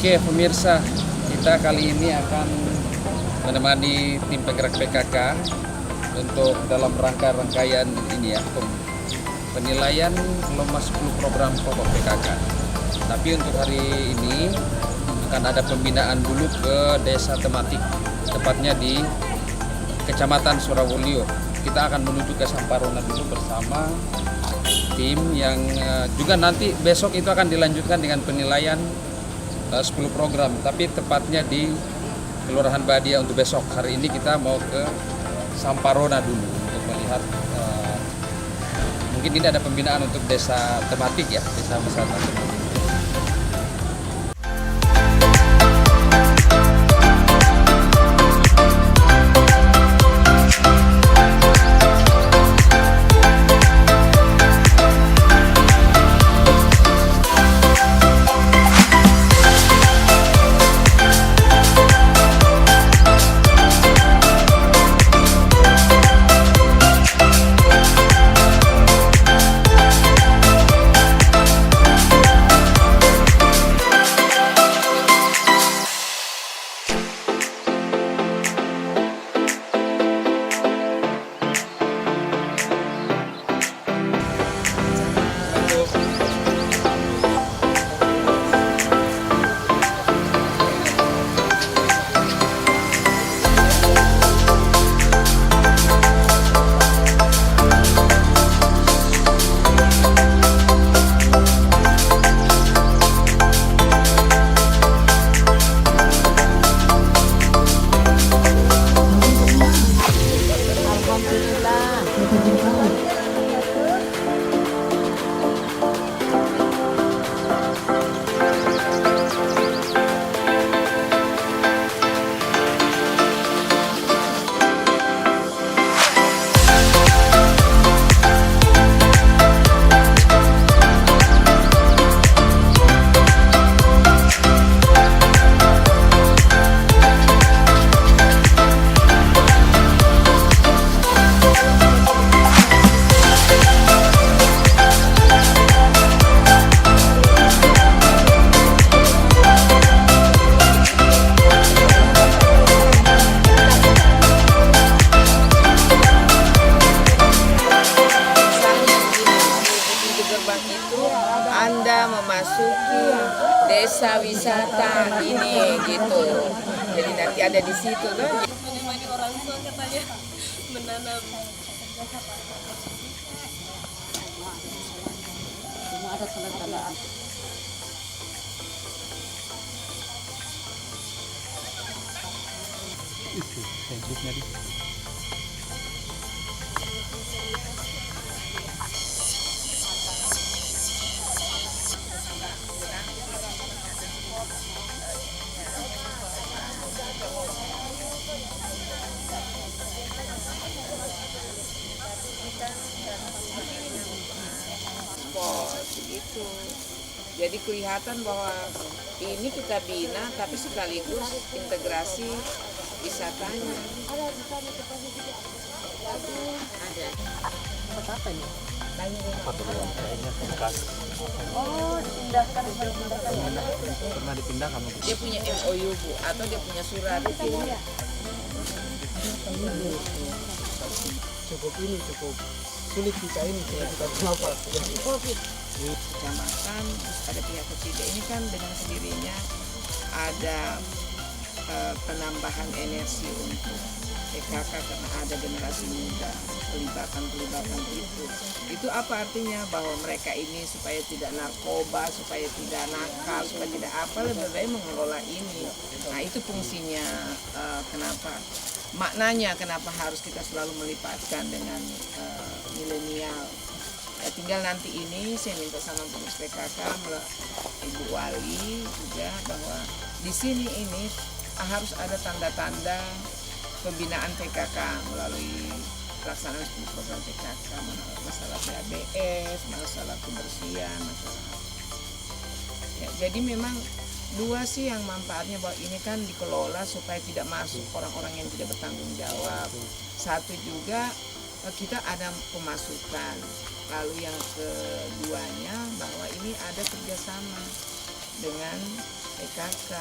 Oke pemirsa, kita kali ini akan menemani tim penggerak PKK untuk dalam rangkaian ini ya, penilaian lomba 10 program pokok PKK. Tapi untuk hari ini akan ada pembinaan dulu ke desa tematik, tepatnya di Kecamatan Surawolio. Kita akan menuju ke Samparona dulu bersama tim yang juga nanti besok itu akan dilanjutkan dengan penilaian 10 program, tapi tepatnya di Kelurahan Badia untuk besok. Hari ini kita mau ke Samparona dulu untuk melihat mungkin ini ada pembinaan untuk desa tematik ya, desa wisata tematik. Anda memasuki desa wisata ini gitu. Jadi nanti ada di situ loh. Menemani orang tua katanya menanam. Ada tanda-tanda. Itu Facebooknya di. Begitu. Jadi kelihatan bahwa ini kita bina tapi sekaligus integrasi wisatanya. Ada. Apa ini? Oh, dipindahkan Pernah dipindahkan. Dia punya MOU Bu atau dia punya surat itu. Cukup sulit kita ini kita kenapa? Kecamatan, terus ada pihak ketiga ini kan dengan sendirinya ada penambahan energi untuk PKK karena ada generasi muda, pelibatan itu apa artinya bahwa mereka ini supaya tidak narkoba, supaya tidak nakal, supaya tidak apa, lebih baik mengelola ini. Nah itu fungsinya, kenapa maknanya kenapa harus kita selalu melipatkan dengan milenial. Tinggal nanti ini saya minta sama pengurus PKK, Ibu Wali juga bahwa di sini ini harus ada tanda-tanda pembinaan PKK melalui pelaksanaan 10 program PKK, masalah PABS, masalah kebersihan, masalah. Ya, jadi memang dua sih yang manfaatnya bahwa ini kan dikelola supaya tidak masuk orang-orang yang tidak bertanggung jawab. Satu juga kita ada pemasukan. Lalu yang keduanya bahwa ini ada kerjasama dengan PKK.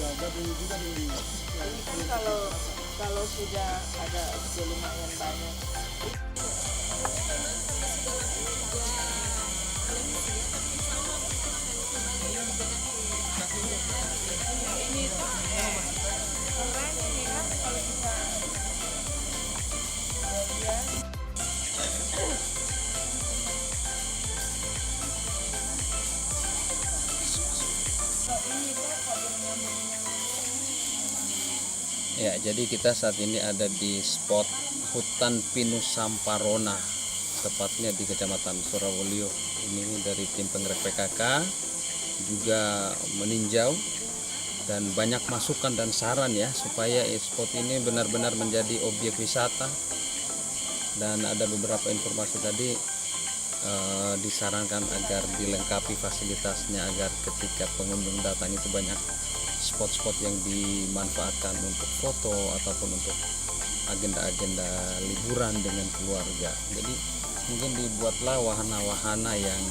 Ini kan kalau sudah ada lumayan banyak. Ini orangnya nih kan kalau kita lihat. Ya, jadi kita saat ini ada di spot hutan pinus Samparona, tepatnya di Kecamatan Surawolio. Ini dari tim penggerak PKK juga meninjau dan banyak masukan dan saran ya supaya spot ini benar-benar menjadi objek wisata. Dan ada beberapa informasi tadi disarankan agar dilengkapi fasilitasnya agar ketika pengunjung datang itu banyak spot-spot yang dimanfaatkan untuk foto ataupun untuk agenda-agenda liburan dengan keluarga. Jadi mungkin dibuatlah wahana-wahana yang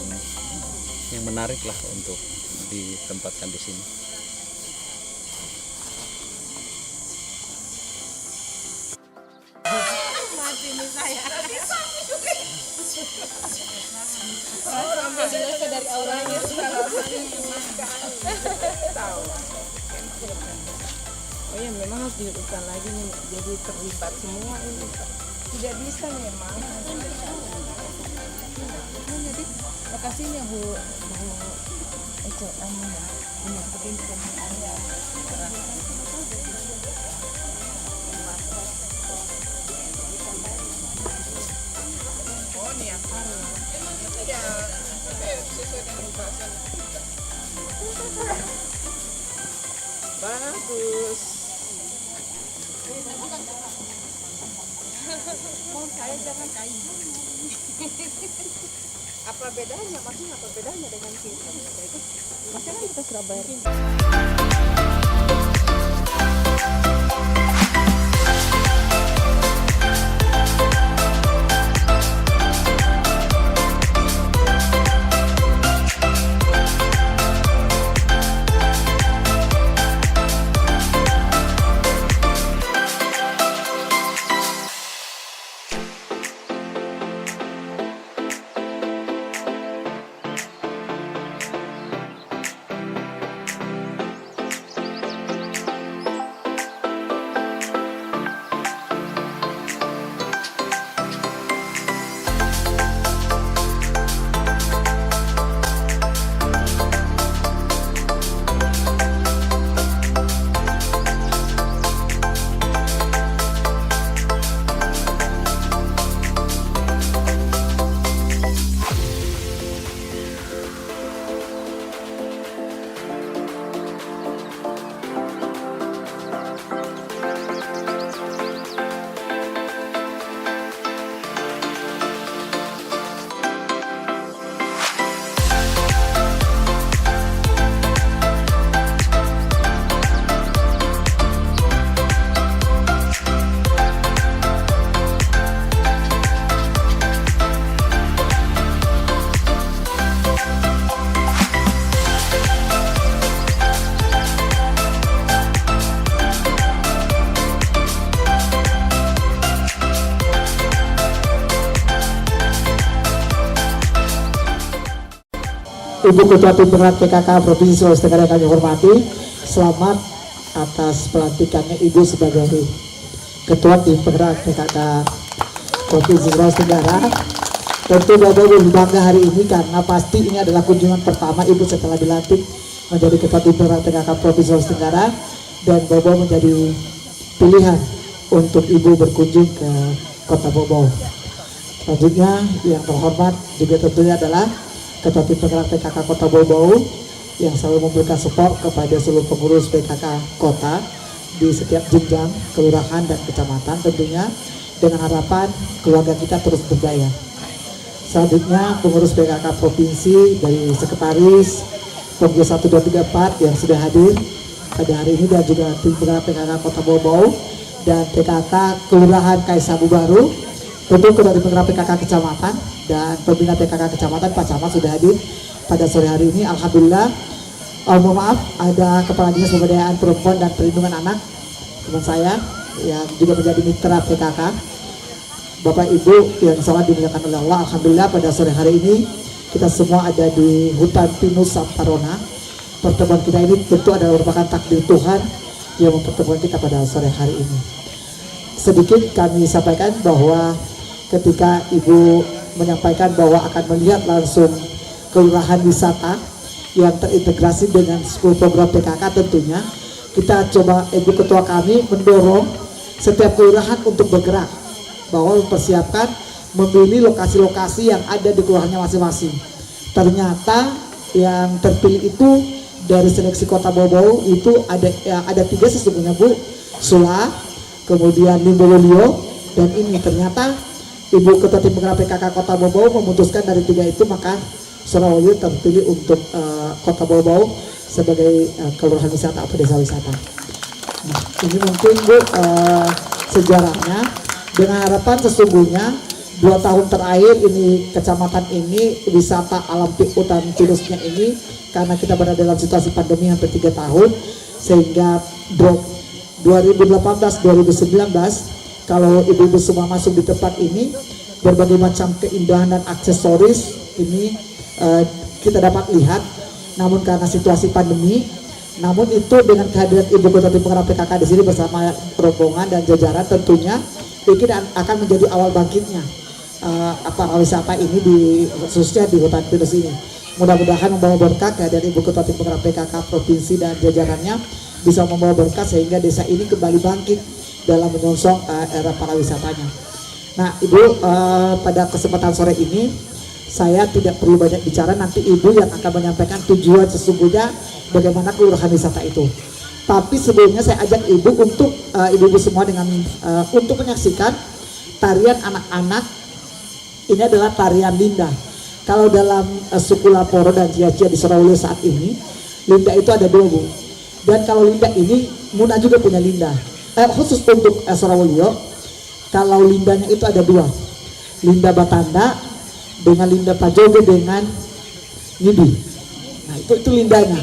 menarik lah untuk ditempatkan di sini. Mati nih saya. Dari auranya Tahu. Oh ya, memang harus dihidupkan lagi nih, jadi terlibat semua ini. Tidak bisa memang. Jadi lokasinya Bu itu oh nih ya. Ya, sesuai dengan bahasan. Bagus. Mau saya jangan kain. Apa bedanya? Maksudnya apa bedanya dengan kita? Maksudnya kan kita Surabaya. Ibu Ketua Tim Penggerak PKK Provinsi Sulawesi Tenggara yang kami hormati, selamat atas pelantikannya Ibu sebagai Ketua Tim Penggerak PKK Provinsi Sulawesi Tenggara. Tentu Bapak Ibu bangga hari ini karena pasti ini adalah kunjungan pertama Ibu setelah dilantik menjadi Ketua Tim Penggerak PKK Provinsi Sulawesi Tenggara, dan Bobo menjadi pilihan untuk Ibu berkunjung ke Kota Bobo. Selanjutnya yang terhormat juga tentunya adalah Ketua Tim Penggerak PKK Kota Bobo yang selalu memberikan support kepada seluruh pengurus PKK Kota di setiap jenjang kelurahan dan kecamatan, tentunya dengan harapan keluarga kita terus berjaya. Selanjutnya pengurus PKK Provinsi dari Sekretaris Pengurus 1, 2, 3, 4 yang sudah hadir pada hari ini, dan juga Tim Penggerak PKK Kota Bobo dan PKK Kelurahan Kaisabu Baru, tentu Ketua Tim Penggerak PKK Kecamatan dan pembina PKK Kecamatan Pak Camat sudah hadir pada sore hari ini. Alhamdulillah, mohon maaf ada Kepala Dinas Pemberdayaan Perempuan dan Perlindungan Anak teman saya yang juga menjadi mitra PKK, Bapak Ibu yang sangat dimuliakan oleh Allah. Alhamdulillah pada sore hari ini kita semua ada di hutan pinus Samptarona. Pertemuan kita ini tentu adalah merupakan takdir Tuhan yang mempertemukan kita pada sore hari ini. Sedikit kami sampaikan bahwa ketika Ibu menyampaikan bahwa akan melihat langsung kelurahan wisata yang terintegrasi dengan 10 program PKK, tentunya kita coba, Ibu Ketua kami mendorong setiap kelurahan untuk bergerak bahwa mempersiapkan memilih lokasi-lokasi yang ada di kelurahannya masing-masing. Ternyata yang terpilih itu dari seleksi Kota Bau-Bau itu ada 3 sesungguhnya Bu, Sula, kemudian Limbololio, dan ini ternyata Ibu Ketua Tim Penggerak PKK Kota Bau-Bau memutuskan dari 3 itu, maka Surabaya terpilih untuk Kota Bau-Bau sebagai kelurahan wisata atau desa wisata. Nah, ini mungkin Bu sejarahnya, dengan harapan sesungguhnya 2 tahun terakhir ini kecamatan ini wisata alam hutan pinusnya ini, karena kita berada dalam situasi pandemi hampir 3 tahun, sehingga 2018-2019 kalau ibu-ibu semua masuk di tempat ini, berbagai macam keindahan dan aksesoris ini kita dapat lihat. Namun karena situasi pandemi, namun itu dengan kehadiran Ibu Ketua Tim Penggerak PKK di sini bersama rombongan dan jajaran, tentunya ini akan menjadi awal bangkitnya wisata ini khususnya di hutan pinus ini. Mudah-mudahan membawa berkah kehadiran Ibu Ketua Tim Penggerak PKK Provinsi dan jajarannya bisa membawa berkah sehingga desa ini kembali bangkit dalam menyongsong era pariwisatanya. Nah Ibu, pada kesempatan sore ini saya tidak perlu banyak bicara, nanti Ibu yang akan menyampaikan tujuan sesungguhnya bagaimana kelurahan wisata itu. Tapi sebelumnya saya ajak Ibu untuk ibu-ibu semua dengan untuk menyaksikan tarian anak-anak. Ini adalah tarian Linda. Kalau dalam suku Laporo dan Cia-Cia di Surabaya saat ini, Linda itu ada 2 Bu. Dan kalau Linda ini, Muna juga punya Linda. Khusus untuk Surabaya, kalau Lindanya itu ada 2. Linda Batanda dengan Linda Pajoge dengan Nyibi. Nah itu Lindanya.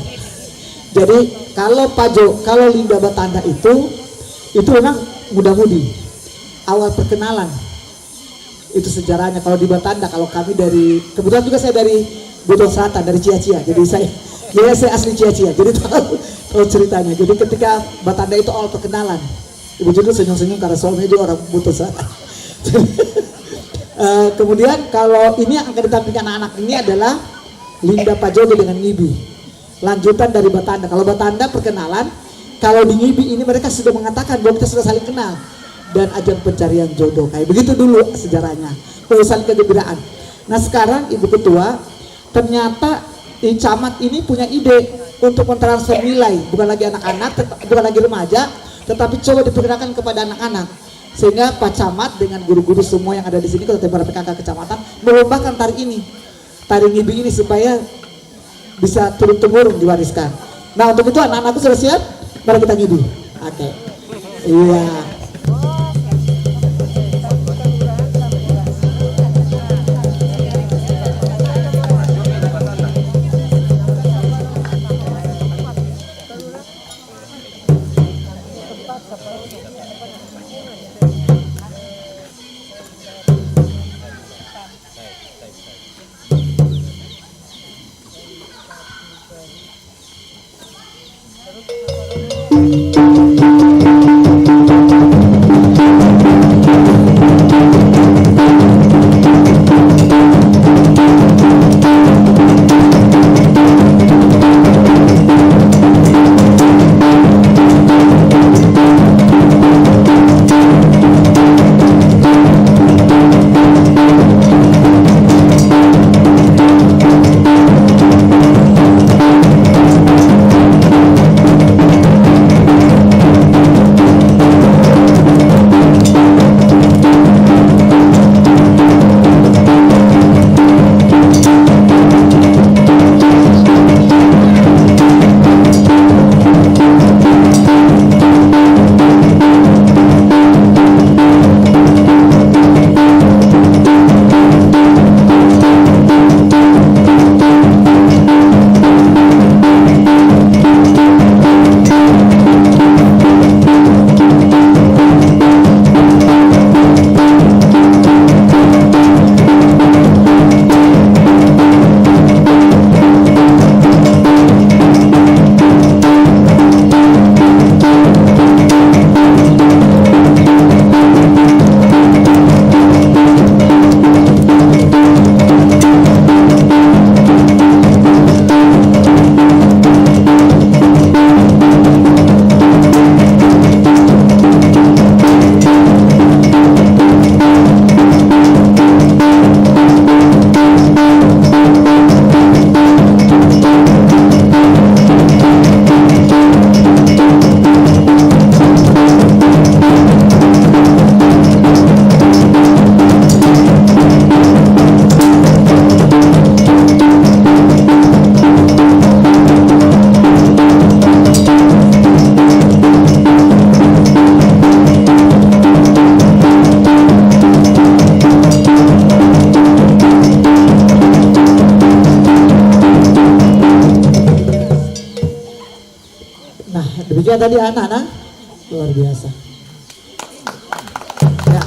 Jadi kalau Linda Batanda itu memang muda-mudi. Awal perkenalan itu sejarahnya. Kalau di Batanda, kalau kami dari, kebetulan juga saya dari Buton Selatan, dari Cia-Cia. Jadi saya asli Cia-Cia. Jadi tahu ceritanya. Jadi ketika Batanda itu awal perkenalan, Ibu juga senyum-senyum karena suaminya juga orang Buton Selatan. Kemudian kalau ini yang akan ditampilkan anak-anak ini adalah Linda Pajoge dengan Ngibi, lanjutan dari Batanda. Kalau Batanda perkenalan, kalau di Ngibi ini mereka sudah mengatakan bahwa kita sudah saling kenal dan ajang pencarian jodoh. Kayak begitu dulu sejarahnya, saling kegembiraan. Nah sekarang Ibu Ketua, ternyata di camat ini punya ide untuk mentransfer nilai, bukan lagi anak-anak, bukan lagi remaja, tetapi coba diperkenalkan kepada anak-anak. Sehingga Pak Camat dengan guru-guru semua yang ada di sini, Ketua Tim PKK Kecamatan, melombakan tari ini, tari Ngibi ini, supaya bisa turun-temurun diwariskan. Nah untuk itu anak-anakku sudah siap? Mari kita Ngibi. Oke. Iya. Demikian tadi anak-anak luar biasa. Ya.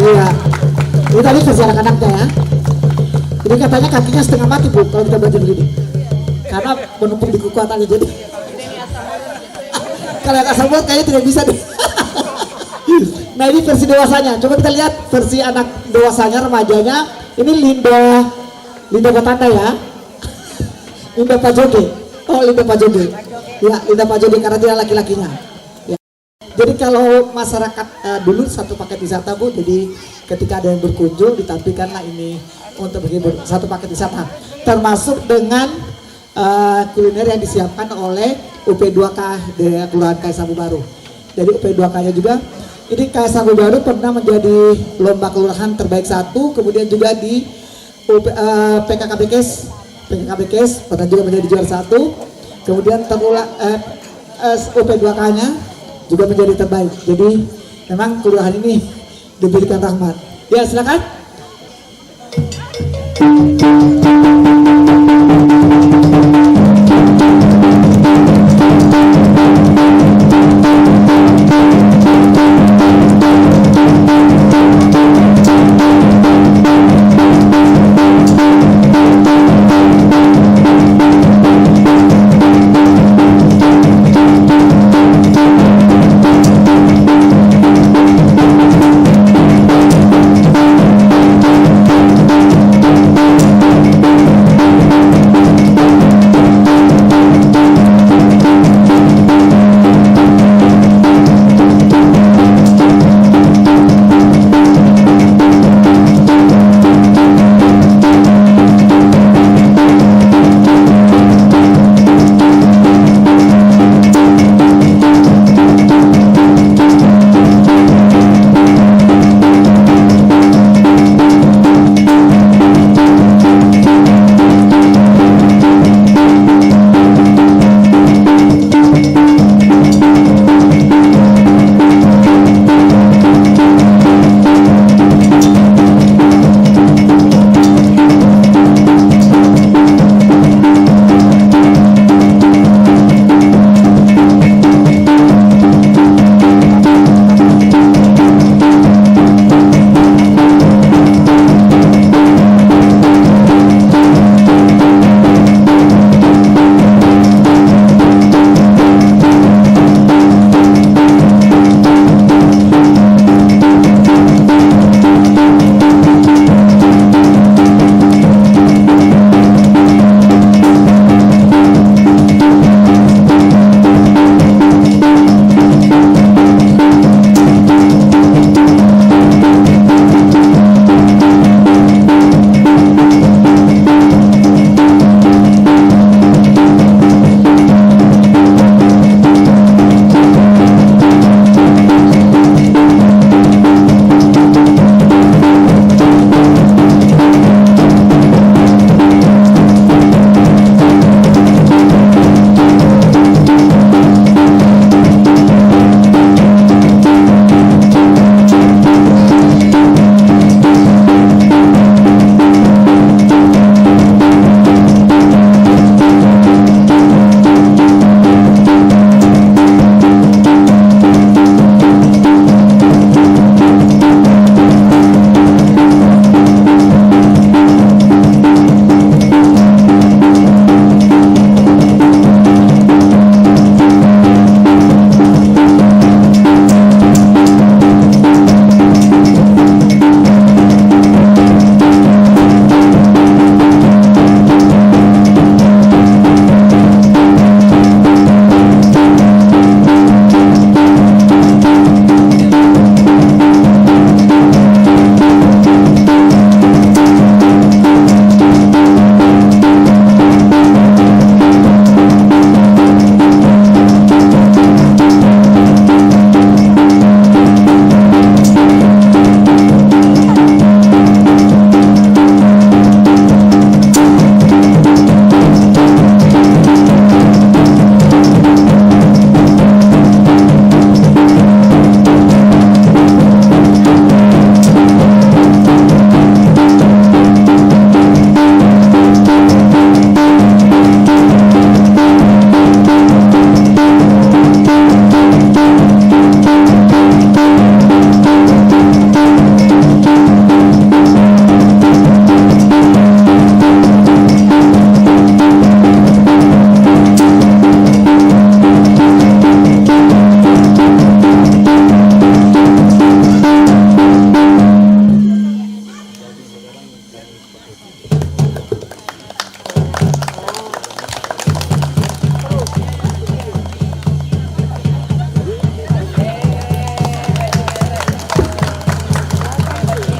Iya, ini tadi versi anak-anaknya ya. Ini katanya kakinya setengah mati bu kalau kita belajar begini, karena menumpuk di kekuatannya jadi. Kalau yang asal buat kayaknya tidak bisa deh. Nah ini versi dewasanya. Coba kita lihat versi anak dewasanya, remajanya. Ini Linda Batanda ya. Linda Pajoge. Oh Linda Pajoge. Ya Linda Pajoge karena dia laki-lakinya. Ya. Jadi kalau masyarakat dulu satu paket wisata bu. Jadi ketika ada yang berkunjung ditampilkanlah ini untuk menghibur satu paket wisata. Termasuk dengan kuliner yang disiapkan oleh UP2K dari Kelurahan KS Sabu Baru. Jadi UP2K-nya juga, ini KS Sabu Baru pernah menjadi lomba kelurahan terbaik 1, kemudian juga di PKKBKes pernah juga menjadi juara 1, kemudian UP2K-nya juga menjadi terbaik. Jadi memang kelurahan ini diberikan rahmat. Ya silakan.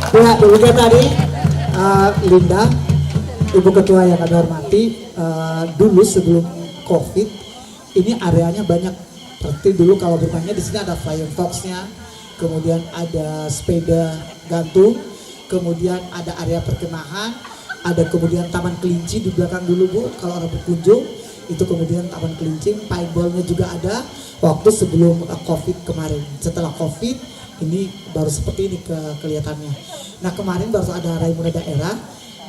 Ya, demikian tadi Linda, Ibu Ketua yang kami hormati. Dulu sebelum COVID, ini areanya banyak. Seperti dulu kalau bermainnya di sini ada flying fox-nya, kemudian ada sepeda gantung, kemudian ada area perkemahan, ada kemudian taman kelinci di belakang dulu Bu, kalau orang berkunjung itu kemudian taman kelinci, paintball-nya juga ada waktu sebelum COVID kemarin. Setelah COVID ini baru seperti ini kelihatannya. Nah kemarin baru ada Raih Muda Daerah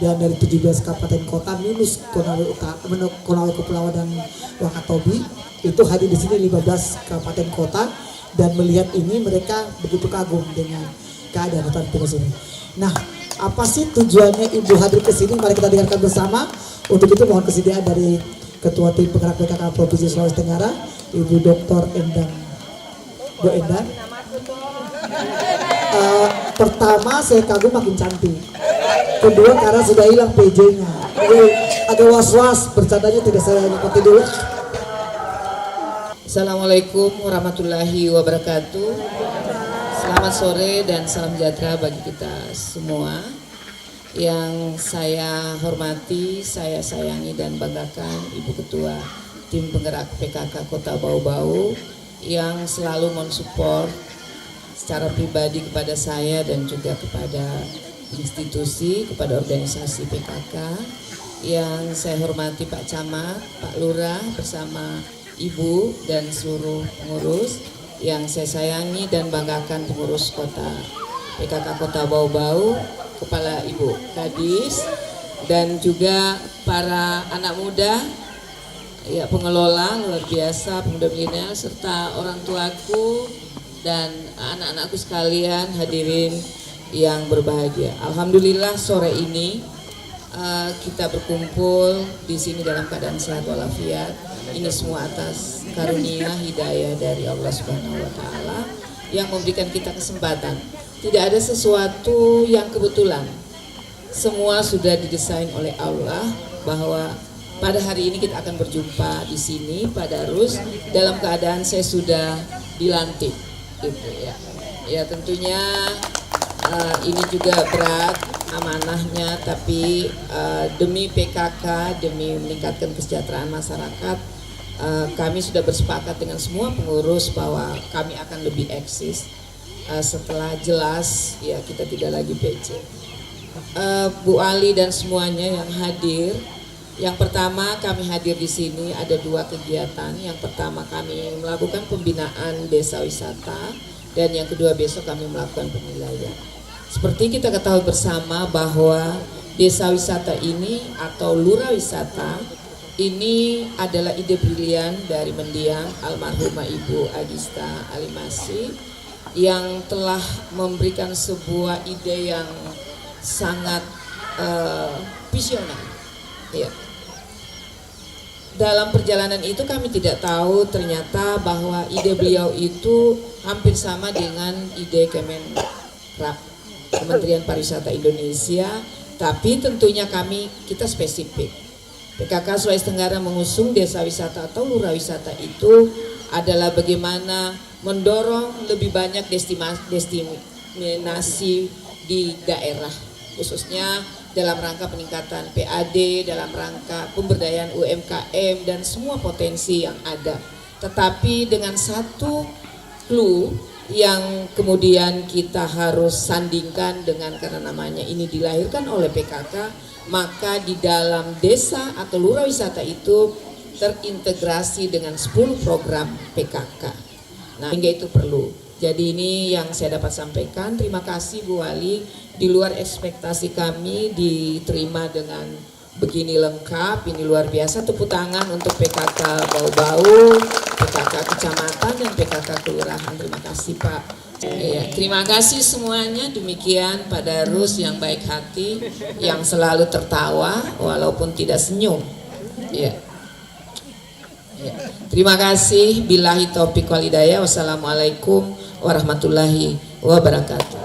dan dari 17 kabupaten kota minus Konawe Kepulauan dan Wakatobi itu hadir di sini 15 kabupaten kota, dan melihat ini mereka begitu kagum dengan keadaan hutan pinus ini. Nah, apa sih tujuannya Ibu hadir ke sini? Mari kita dengarkan bersama. Untuk itu mohon kesediaan dari Ketua Tim Penggerak PKK Provinsi Sulawesi Tenggara, Ibu Dr. Endang. Bu Endang. Pertama saya kagum makin cantik. Kedua karena sudah hilang PJ-nya. Agak was-was, bercandanya tidak saya nikmati dulu. Assalamualaikum warahmatullahi wabarakatuh. Selamat sore dan salam sejahtera bagi kita semua. Yang saya hormati, saya sayangi dan banggakan Ibu Ketua Tim Penggerak PKK Kota Bau-Bau yang selalu mensupport secara pribadi kepada saya dan juga kepada institusi, kepada organisasi PKK. Yang saya hormati Pak Camat, Pak Lurah bersama Ibu dan seluruh pengurus, yang saya sayangi dan banggakan pengurus kota PKK Kota Bau-Bau, Kepala Ibu Kadis, dan juga para anak muda, ya pengelola luar biasa, pemuda milenial, serta orang tuaku dan anak-anakku sekalian, hadirin yang berbahagia. Alhamdulillah sore ini kita berkumpul di sini dalam keadaan sehat walafiat. Ini semua atas karunia hidayah dari Allah Subhanahu wa Ta'ala yang memberikan kita kesempatan. Tidak ada sesuatu yang kebetulan. Semua sudah didesain oleh Allah bahwa pada hari ini kita akan berjumpa di sini Pak Darus dalam keadaan saya sudah dilantik, gitu ya. Ya tentunya ini juga berat amanahnya, tapi demi PKK, demi meningkatkan kesejahteraan masyarakat, kami sudah bersepakat dengan semua pengurus bahwa kami akan lebih eksis setelah jelas ya kita tidak lagi PC. Bu Ali dan semuanya yang hadir, yang pertama kami hadir di sini ada dua kegiatan. Yang pertama kami melakukan pembinaan desa wisata, dan yang kedua besok kami melakukan penilaian. Seperti kita ketahui bersama bahwa desa wisata ini atau lurah wisata ini adalah ide brilian dari mendiang almarhumah Ibu Agista Alimasi yang telah memberikan sebuah ide yang sangat visioner. Ya. Dalam perjalanan itu kami tidak tahu ternyata bahwa ide beliau itu hampir sama dengan ide Kemenkrap, Kementerian Pariwisata Indonesia, tapi tentunya kita spesifik. PKK Sulawesi Tenggara mengusung desa wisata atau lurah wisata itu adalah bagaimana mendorong lebih banyak destinasi di daerah, khususnya dalam rangka peningkatan PAD, dalam rangka pemberdayaan UMKM dan semua potensi yang ada. Tetapi dengan satu clue yang kemudian kita harus sandingkan dengan, karena namanya ini dilahirkan oleh PKK, maka di dalam desa atau lurah wisata itu terintegrasi dengan 10 program PKK. Nah, hingga itu perlu. Jadi ini yang saya dapat sampaikan. Terima kasih Bu Wali. Di luar ekspektasi kami diterima dengan begini lengkap. Ini luar biasa. Tepuk tangan untuk PKK Bau-Bau, PKK Kecamatan dan PKK Kelurahan. Terima kasih Pak. Ya, terima kasih semuanya. Demikian Pak Darus yang baik hati, yang selalu tertawa walaupun tidak senyum. Ya. Ya. Terima kasih. Billahi taufiq wal hidayah. Wassalamualaikum warahmatullahi wabarakatuh.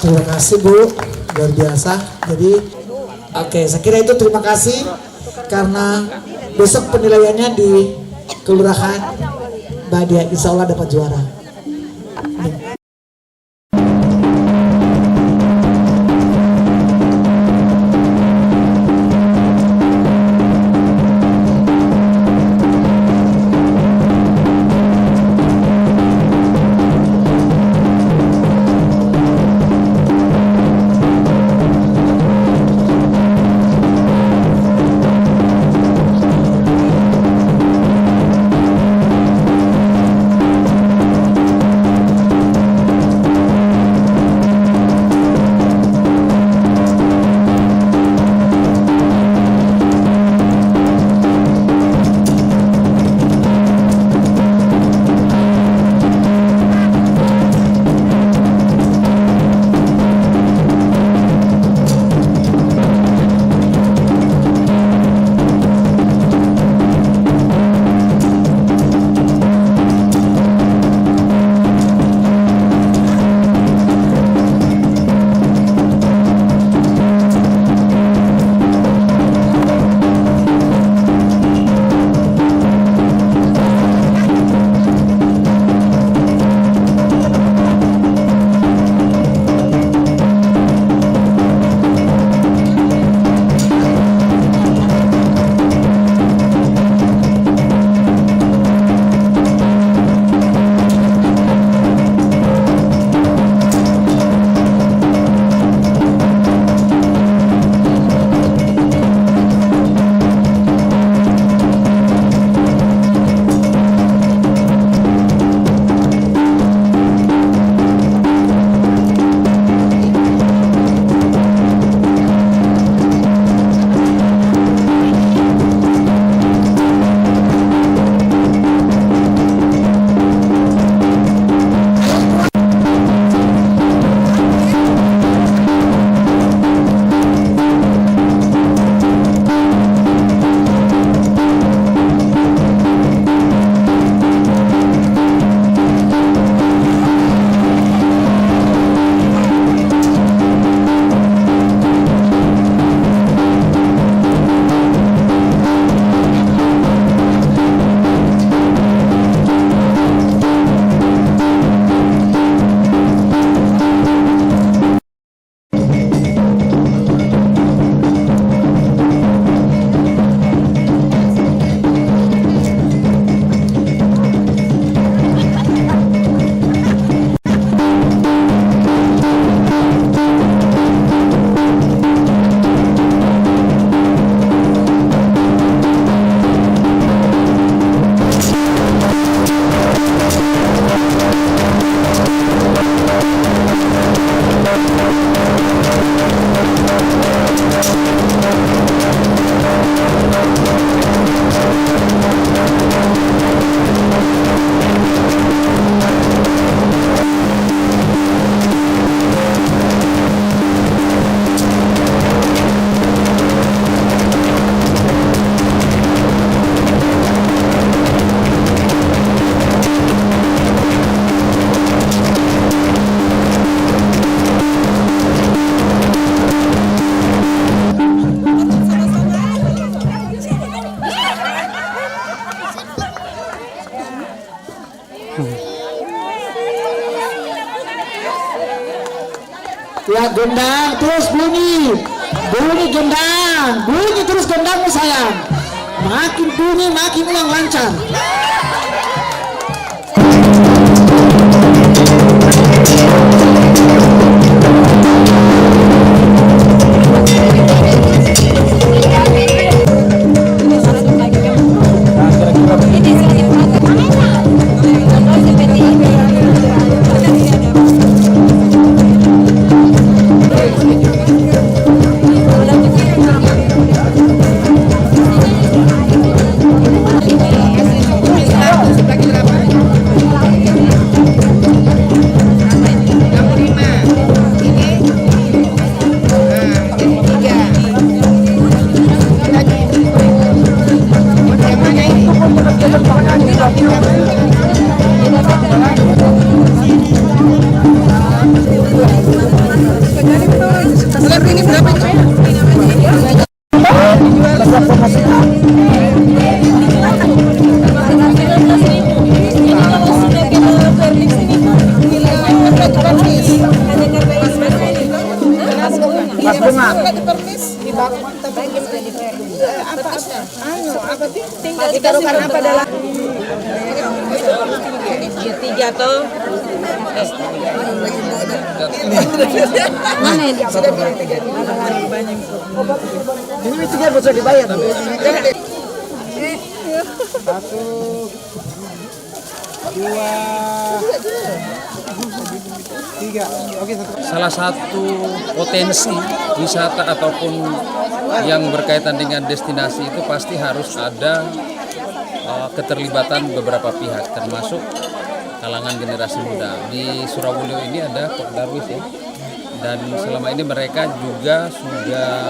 Terima kasih Bu, luar biasa. Jadi oke, saya kira itu terima kasih karena besok penilaiannya di Kelurahan Badia, insya Allah dapat juara. Ya gendang terus bunyi gendang, bunyi terus gendangmu sayang. Makin bunyi makin ulang lancar. Ditaruhkan apa dalam tiga tuh mana ini Ini tiga bisa dibayar. Salah satu potensi wisata ataupun yang berkaitan dengan destinasi itu pasti harus ada keterlibatan beberapa pihak, termasuk kalangan generasi muda. Di Surawulio ini ada Pok Darwis ya, dan selama ini mereka juga sudah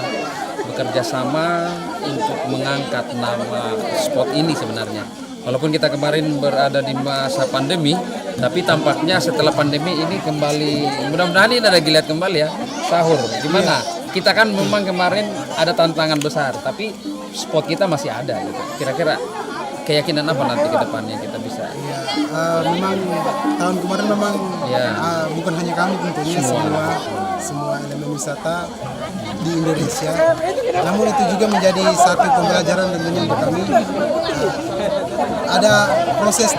bekerja sama untuk mengangkat nama spot ini sebenarnya. Walaupun kita kemarin berada di masa pandemi, tapi tampaknya setelah pandemi ini kembali, mudah-mudahan ini ada giliat kembali ya, sahur. Gimana? Kita kan memang kemarin ada tantangan besar, tapi spot kita masih ada gitu. Kira-kira keyakinan apa nanti ke depannya kita bisa? Memang tahun kemarin memang Ya. bukan hanya kami tentunya semua elemen wisata di Indonesia. Namun itu juga menjadi satu pembelajaran tentunya untuk kami. Ada proses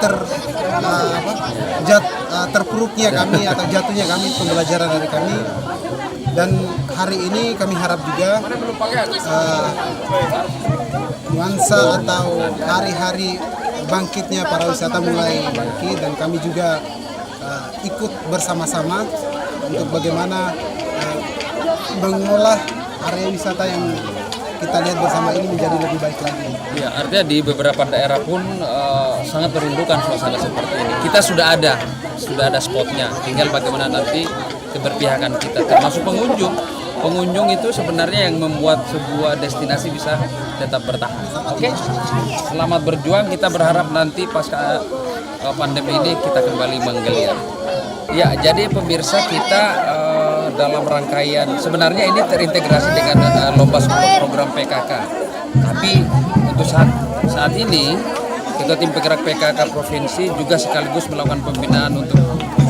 terpuruknya kami atau jatuhnya kami, pembelajaran dari kami. Dan hari ini kami harap juga nuansa atau hari-hari bangkitnya para wisata mulai bangkit, dan kami juga ikut bersama-sama untuk bagaimana mengolah area wisata yang kita lihat bersama ini menjadi lebih baik lagi. Ya, artinya di beberapa daerah pun sangat merindukan suasana seperti ini. Kita sudah ada spotnya, tinggal bagaimana nanti keberpihakan kita, termasuk pengunjung. Pengunjung itu sebenarnya yang membuat sebuah destinasi bisa tetap bertahan. Oke, selamat berjuang. Kita berharap nanti pasca pandemi ini kita kembali menggeliat. Ya, jadi pemirsa, kita dalam rangkaian sebenarnya ini terintegrasi dengan lomba program PKK. Tapi untuk saat ini Ketua Tim Penggerak PKK Provinsi juga sekaligus melakukan pembinaan untuk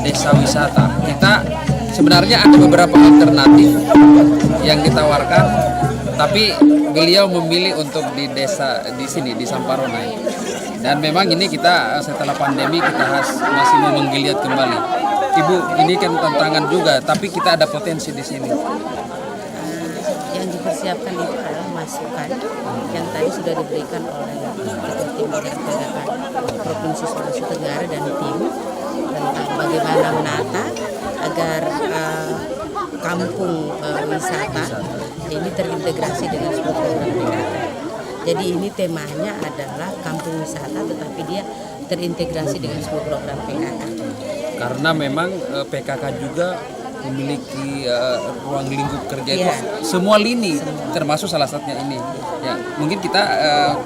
desa wisata. Kita sebenarnya ada beberapa alternatif yang ditawarkan, tapi beliau memilih untuk di desa di sini di Samparonai. Dan memang ini kita setelah pandemi kita masih mau menggeliat kembali. Ibu, ini kan tantangan juga, tapi kita ada potensi di sini. Yang dipersiapkan itu adalah masukan yang tadi sudah diberikan oleh Ketua Tim PKK Provinsi Sulawesi Tenggara dan tim tentang bagaimana menata agar kampung wisata ini terintegrasi dengan sebuah program PKK. Jadi ini temanya adalah kampung wisata, tetapi dia terintegrasi dengan sebuah program PKK. Karena memang PKK juga memiliki ruang lingkup kerja itu semua lini, termasuk salah satunya ini. Ya, mungkin kita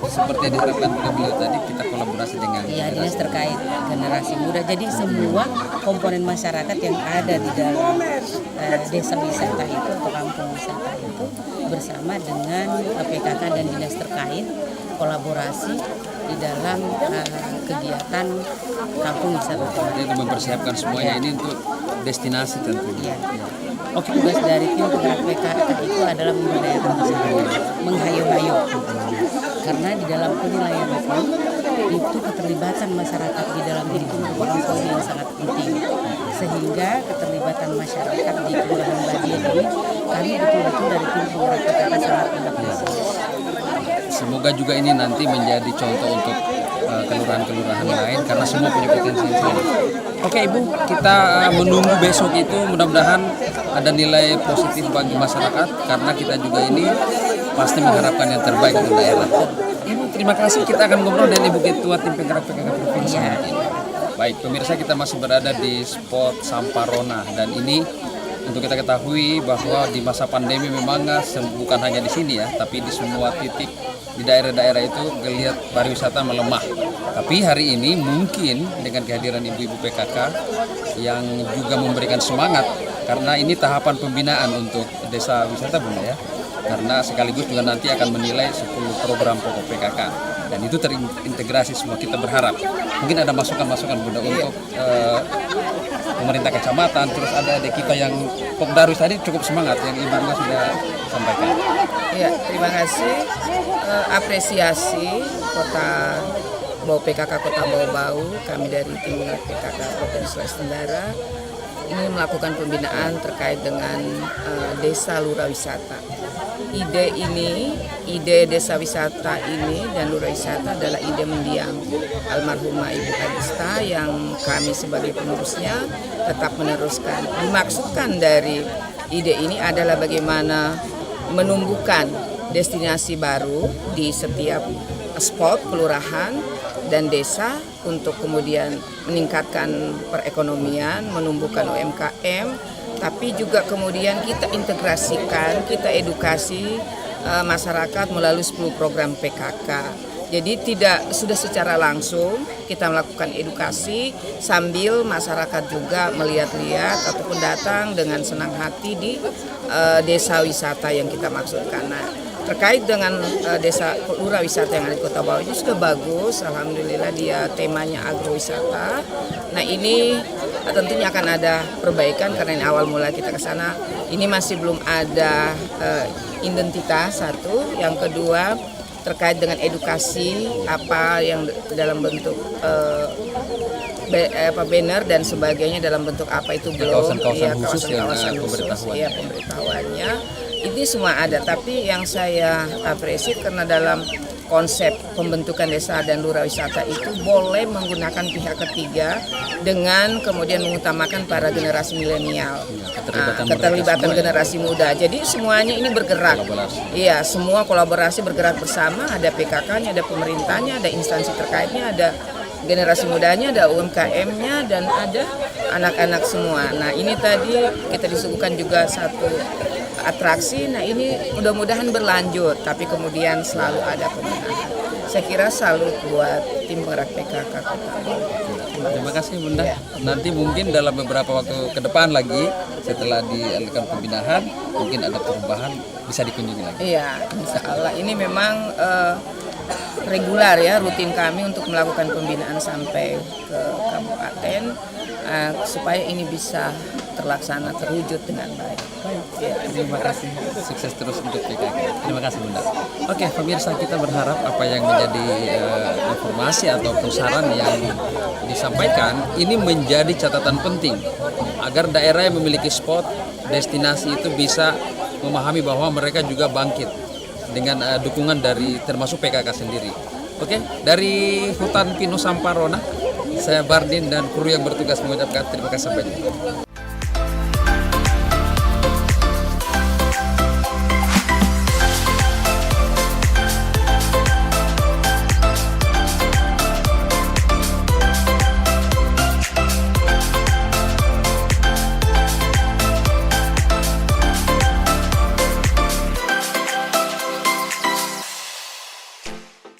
seperti yang diharapkan oleh beliau tadi, kita kolaborasi dengan dinas terkait generasi muda. Jadi semua komponen masyarakat yang ada di dalam desa wisata itu atau kampung wisata itu bersama dengan PKK dan dinas terkait kolaborasi di dalam kegiatan kampung wisata. Itu mempersiapkan semuanya ini untuk destinasi tentunya. Ya. tugas dari tim penggerak PKK itu adalah memberdayakan masyarakat, menghayo-hayo. Karena di dalam penilaian itu keterlibatan masyarakat di dalam itu merupakan poin yang sangat penting. Sehingga keterlibatan masyarakat di Kelurahan Badian ini kami betul-betul dari tim penggerak PKK sangat mengapresiasi. Semoga juga ini nanti menjadi contoh untuk kelurahan-kelurahan lain karena semua punya potensi yang sama. Oke Ibu, kita menunggu besok itu mudah-mudahan ada nilai positif bagi masyarakat karena kita juga ini pasti mengharapkan yang terbaik untuk daerah. Ibu terima kasih, kita akan ngobrol dengan Ibu Ketua Tim Penggerak PKK Provinsi. Baik, pemirsa kita masih berada di spot Samparona dan ini untuk kita ketahui bahwa di masa pandemi memang bukan hanya di sini ya, tapi di semua titik di daerah-daerah itu geliat pariwisata melemah. Tapi hari ini mungkin dengan kehadiran ibu-ibu PKK yang juga memberikan semangat karena ini tahapan pembinaan untuk desa wisata Bunda ya. Karena sekaligus juga nanti akan menilai 10 program pokok PKK dan itu terintegrasi semua. Kita berharap mungkin ada masukan-masukan Bunda untuk pemerintah kecamatan, terus ada kita yang Pokdarwis tadi cukup semangat yang Ibu juga sudah sampaikan. Iya, terima kasih. Apresiasi Kota Bau PKK Kota Bau, kami dari tim PKK Provinsi Sulawesi Tenggara ini melakukan pembinaan terkait dengan desa lurah wisata. Ide desa wisata ini dan lurah wisata adalah ide mendiang almarhumah Ibu Adista yang kami sebagai penerusnya tetap meneruskan. Dimaksudkan dari ide ini adalah bagaimana menumbuhkan destinasi baru di setiap spot kelurahan dan desa untuk kemudian meningkatkan perekonomian, menumbuhkan UMKM, tapi juga kemudian kita integrasikan, kita edukasi masyarakat melalui 10 program PKK. Jadi tidak sudah secara langsung kita melakukan edukasi sambil masyarakat juga melihat-lihat ataupun datang dengan senang hati di desa wisata yang kita maksudkan. Nah, terkait dengan desa lurah wisata yang ada di Kota Bau ini sudah bagus, alhamdulillah dia temanya agrowisata. Nah ini tentunya akan ada perbaikan karena ini awal mula kita ke sana. Ini masih belum ada identitas satu, yang kedua terkait dengan edukasi apa yang dalam bentuk banner dan sebagainya dalam bentuk apa itu belum, kawasan-kawasan khusus yang pemberitahuannya. Ini semua ada, tapi yang saya apresiasi karena dalam konsep pembentukan desa dan lurah wisata itu boleh menggunakan pihak ketiga dengan kemudian mengutamakan para generasi milenial, keterlibatan generasi muda. Jadi semuanya ini bergerak, iya semua kolaborasi bergerak bersama. Ada PKK-nya, ada pemerintahnya, ada instansi terkaitnya, ada generasi mudanya, ada UMKM-nya, dan ada anak-anak semua. Nah ini tadi kita disuguhkan juga satu atraksi. Nah ini mudah-mudahan berlanjut, tapi kemudian selalu ada pembenahan. Saya kira salut buat tim penggerak PKK Kota Bau. Terima kasih Bunda. Nanti mungkin dalam beberapa waktu ke depan lagi setelah dilakukan pembinaan mungkin ada perubahan, bisa dikunjungi lagi. Iya, insya Allah ini memang regular ya rutin kami untuk melakukan pembinaan sampai ke kabupaten supaya ini bisa terlaksana, terwujud dengan baik. Ya, terima kasih. Sukses terus untuk PKK. Terima kasih Bunda. Oke pemirsa, kita berharap apa yang menjadi informasi ataupun saran yang disampaikan ini menjadi catatan penting agar daerah yang memiliki spot destinasi itu bisa memahami bahwa mereka juga bangkit dengan dukungan dari termasuk PKK sendiri. Oke, dari Hutan Pinus Samparona, saya Bardin dan kru yang bertugas mengucapkan terima kasih banyak.